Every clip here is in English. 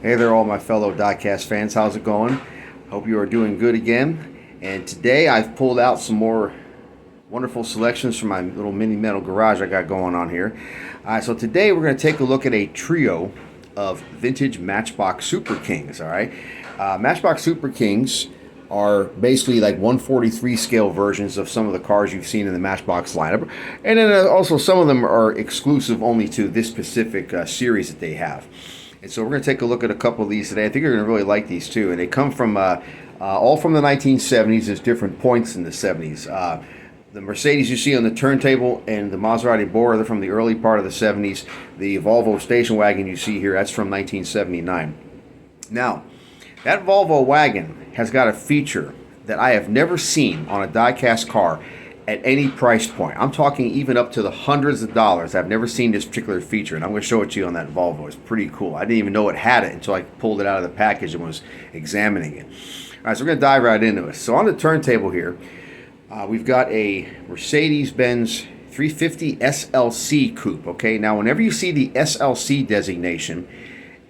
Hey there, all my fellow Diecast fans. How's it going? Hope you are doing good again. And today I've pulled out some more wonderful selections from my little mini metal garage I got going on here. So today we're going to take a look at a trio of vintage Matchbox Super Kings. All right, Matchbox Super Kings are basically like 143 scale versions of some of the cars you've seen in the Matchbox lineup, and then also some of them are exclusive only to this specific series that they have. And so we're going to take a look at a couple of these today. I think you're going to really like these too. And they come from all from the 1970s. There's different points in the 70s. The Mercedes you see on the turntable and the Maserati Bora, they're from the early part of the 70s. The Volvo station wagon you see here, that's from 1979. Now, that Volvo wagon has got a feature that I have never seen on a diecast car at any price point. I'm talking even up to the hundreds of dollars. I've never seen this particular feature, and I'm going to show it to you on that Volvo. It's pretty cool. I didn't even know it had it until I pulled it out of the package and was examining it. All right, so we're going to dive right into it. So on the turntable here, we've got a Mercedes-Benz 350 SLC Coupe. Okay, now whenever you see the SLC designation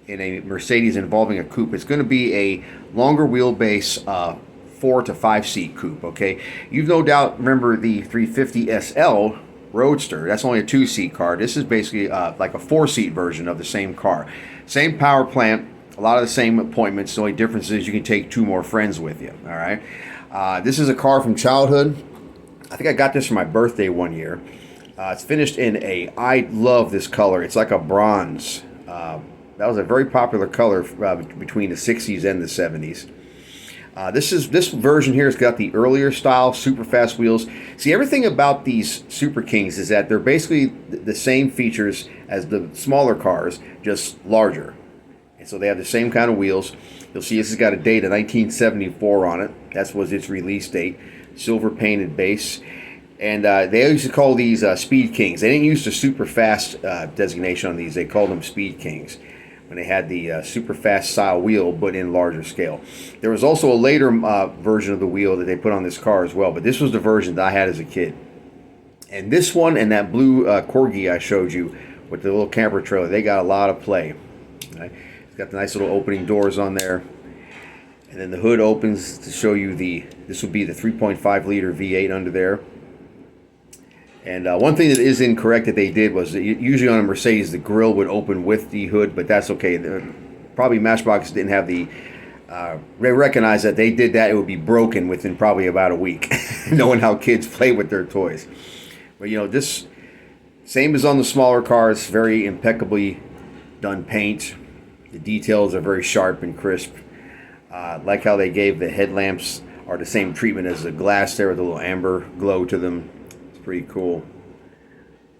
in a Mercedes involving a coupe, it's going to be a longer wheelbase 4 to 5 seat coupe. Okay, you've no doubt remember the 350 SL Roadster. That's only a 2-seat car. This is basically like a 4-seat version of the same car. Same power plant, a lot of the same appointments. The only difference is you can take 2 more friends with you. All right, this is a car from childhood. I think I got this for my birthday one year. It's finished in I love this color. It's like a bronze. That was a very popular color between the 60s and the 70s. This version here has got the earlier style super fast wheels. See, everything about these Super Kings is that they're basically the same features as the smaller cars, just larger. And so they have the same kind of wheels. You'll see this has got a date of 1974 on it. That was its release date. Silver painted base. And they used to call these Speed Kings. They didn't use the super fast designation on these. They called them Speed Kings when they had the super fast style wheel, but in larger scale. There was also a later version of the wheel that they put on this car as well, but this was the version that I had as a kid. And this one and that blue Corgi I showed you with the little camper trailer, they got a lot of play. Right? It's got the nice little opening doors on there. And then the hood opens to show you this would be the 3.5 liter V8 under there. And one thing that is incorrect that they did was that usually on a Mercedes the grille would open with the hood, but that's okay. Probably Matchbox didn't have the. They recognized that they did that, it would be broken within probably about a week, knowing how kids play with their toys. But you know, this same as on the smaller cars, very impeccably done paint. The details are very sharp and crisp. Like how they gave the headlamps are the same treatment as the glass there with a little amber glow to them. Pretty cool.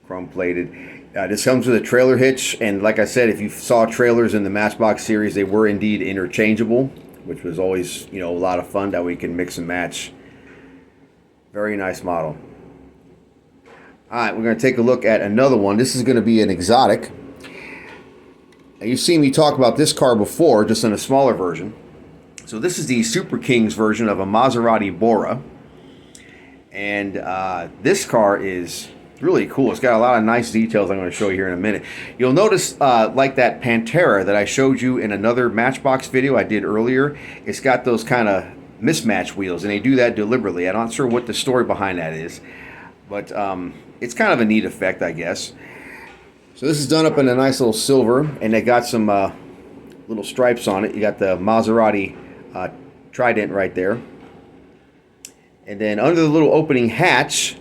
Chrome plated. This comes with a trailer hitch, and like I said, if you saw trailers in the Matchbox series, they were indeed interchangeable, which was always, you know, a lot of fun that we can mix and match. Very nice model. Alright, we're going to take a look at another one. This is going to be an exotic. Now, you've seen me talk about this car before, just in a smaller version. So this is the Super Kings version of a Maserati Bora. And this car is really cool. It's got a lot of nice details I'm going to show you here in a minute. You'll notice, like that Pantera that I showed you in another Matchbox video I did earlier, it's got those kind of mismatch wheels, and they do that deliberately. I'm not sure what the story behind that is, but it's kind of a neat effect, I guess. So this is done up in a nice little silver, and they got some little stripes on it. You got the Maserati trident right there. And then under the little opening hatch,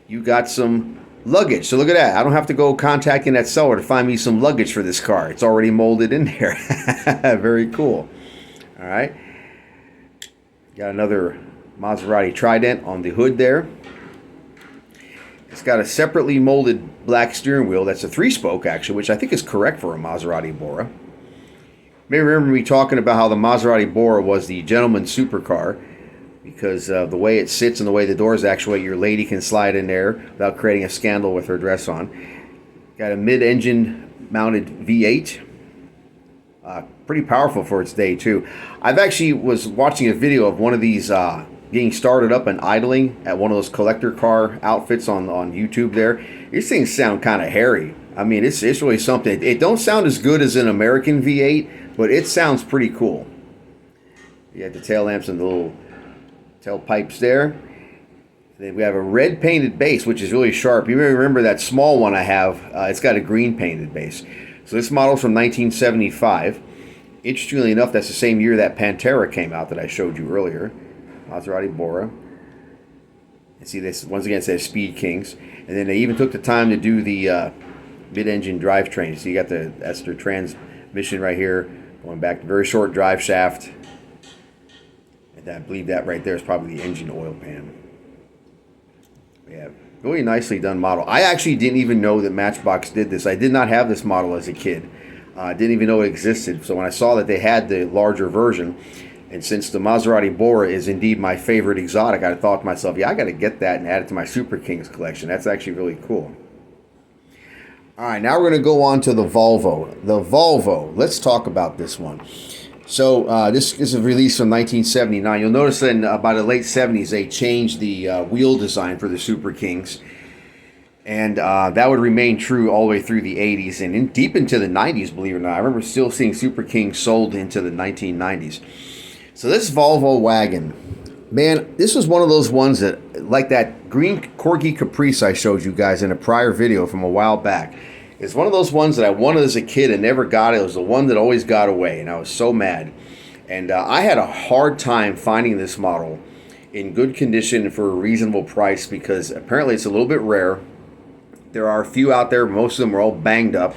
you got some luggage. So look at that. I don't have to go contacting that seller to find me some luggage for this car. It's already molded in there. Very cool. All right. Got another Maserati trident on the hood there. It's got a separately molded black steering wheel. That's a 3-spoke, actually, which I think is correct for a Maserati Bora. You may remember me talking about how the Maserati Bora was the gentleman's supercar, because of the way it sits and the way the doors actuate, your lady can slide in there without creating a scandal with her dress on. Got a mid-engine mounted V8. Pretty powerful for its day, too. I've actually was watching a video of one of these getting started up and idling at one of those collector car outfits on YouTube there. These things sound kind of hairy. I mean, it's really something. It don't sound as good as an American V8, but it sounds pretty cool. You got the tail lamps and the little tail pipes there. Then we have a red painted base, which is really sharp. You may remember that small one I have. It's got a green painted base. So this model's from 1975. Interestingly enough, that's the same year that Pantera came out that I showed you earlier. Maserati Bora. And see this, once again, it says Speed Kings. And then they even took the time to do the mid-engine drivetrain. So you got that's their transmission right here, going back to very short drive shaft. And I believe that right there is probably the engine oil pan. Yeah, really nicely done model. I actually didn't even know that Matchbox did this. I did not have this model as a kid. I didn't even know it existed. So when I saw that they had the larger version, and since the Maserati Bora is indeed my favorite exotic, I thought to myself, yeah, I got to get that and add it to my Super Kings collection. That's actually really cool. All right, now we're going to go on to the Volvo. The Volvo, let's talk about this one. So this is a release from 1979. You'll notice that by the late 70s, they changed the wheel design for the Super Kings. And that would remain true all the way through the 80s and deep into the 90s, believe it or not. I remember still seeing Super Kings sold into the 1990s. So this Volvo Wagon, man, this was one of those ones that, like that green Corgi Caprice I showed you guys in a prior video from a while back. It's one of those ones that I wanted as a kid and never got. It was the one that always got away, and I was so mad. And I had a hard time finding this model in good condition for a reasonable price because apparently it's a little bit rare. There are a few out there. Most of them are all banged up.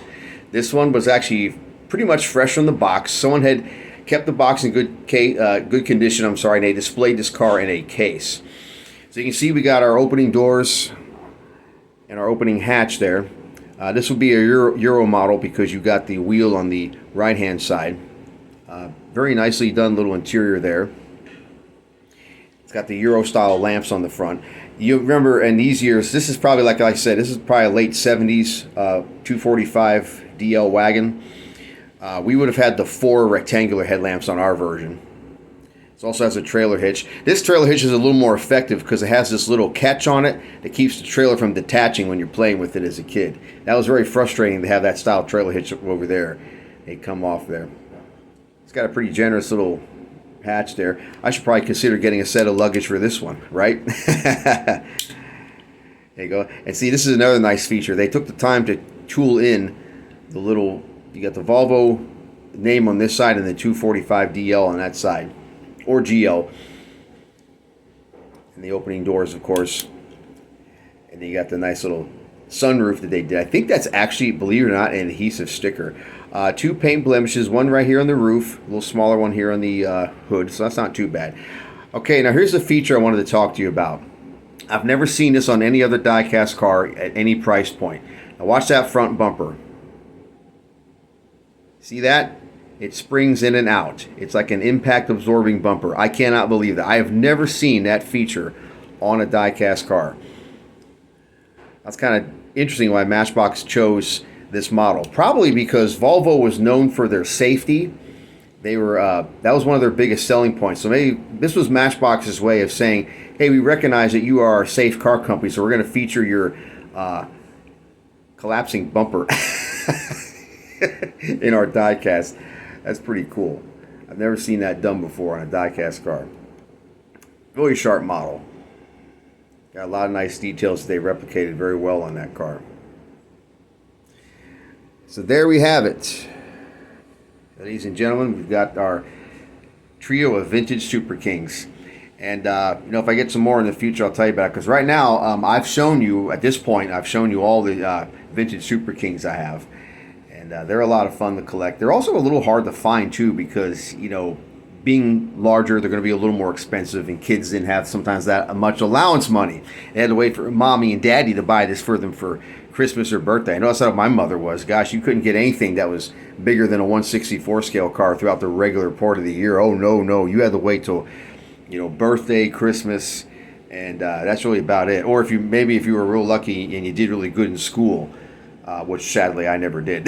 This one was actually pretty much fresh from the box. Someone had kept the box in good condition, and they displayed this car in a case. So you can see we got our opening doors and our opening hatch there. This would be a Euro model because you got the wheel on the right-hand side. Very nicely done little interior there. It's got the Euro-style lamps on the front. You remember in these years, this is probably, like I said, this is probably a late 70s 245 DL wagon. We would have had the 4 rectangular headlamps on our version. It also has a trailer hitch. This trailer hitch is a little more effective because it has this little catch on it that keeps the trailer from detaching when you're playing with it as a kid. That was very frustrating to have that style trailer hitch over there. They come off there. It's got a pretty generous little hatch there. I should probably consider getting a set of luggage for this one, right? There you go. And see, this is another nice feature. They took the time to tool in the little, you got the Volvo name on this side and the 245 DL on that side. Or GL. And the opening doors, of course. And then you got the nice little sunroof that they did. I think that's actually, believe it or not, an adhesive sticker. 2 paint blemishes, one right here on the roof, a little smaller one here on the hood, so that's not too bad. Okay, now here's the feature I wanted to talk to you about. I've never seen this on any other diecast car at any price point. Now watch that front bumper. See that? It springs in and out. It's like an impact absorbing bumper. I cannot believe that. I have never seen that feature on a diecast car. That's kind of interesting why Matchbox chose this model. Probably because Volvo was known for their safety. They were that was one of their biggest selling points. So maybe this was Matchbox's way of saying, hey, we recognize that you are a safe car company, so we're going to feature your collapsing bumper in our diecast. That's pretty cool. I've never seen that done before on a diecast car. Really sharp model. Got a lot of nice details that they replicated very well on that car. So there we have it. Ladies and gentlemen, we've got our trio of vintage Super Kings. And, if I get some more in the future, I'll tell you about it. Because right now, I've shown you, at this point, I've shown you all the vintage Super Kings I have. And they're a lot of fun to collect. They're also a little hard to find, too, because, being larger, they're going to be a little more expensive. And kids didn't have sometimes that much allowance money. They had to wait for mommy and daddy to buy this for them for Christmas or birthday. I know that's how my mother was. Gosh, you couldn't get anything that was bigger than a 1/64 scale car throughout the regular part of the year. Oh, no. You had to wait till, birthday, Christmas, and that's really about it. Or if you were real lucky and you did really good in school, which sadly I never did.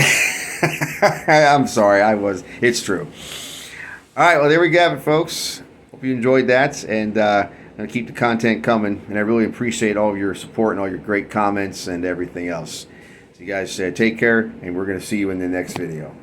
I'm sorry, it's true. All right, well, there we have it, folks. Hope you enjoyed that, and I'm going to keep the content coming, and I really appreciate all of your support and all your great comments and everything else. So you guys take care, and we're going to see you in the next video.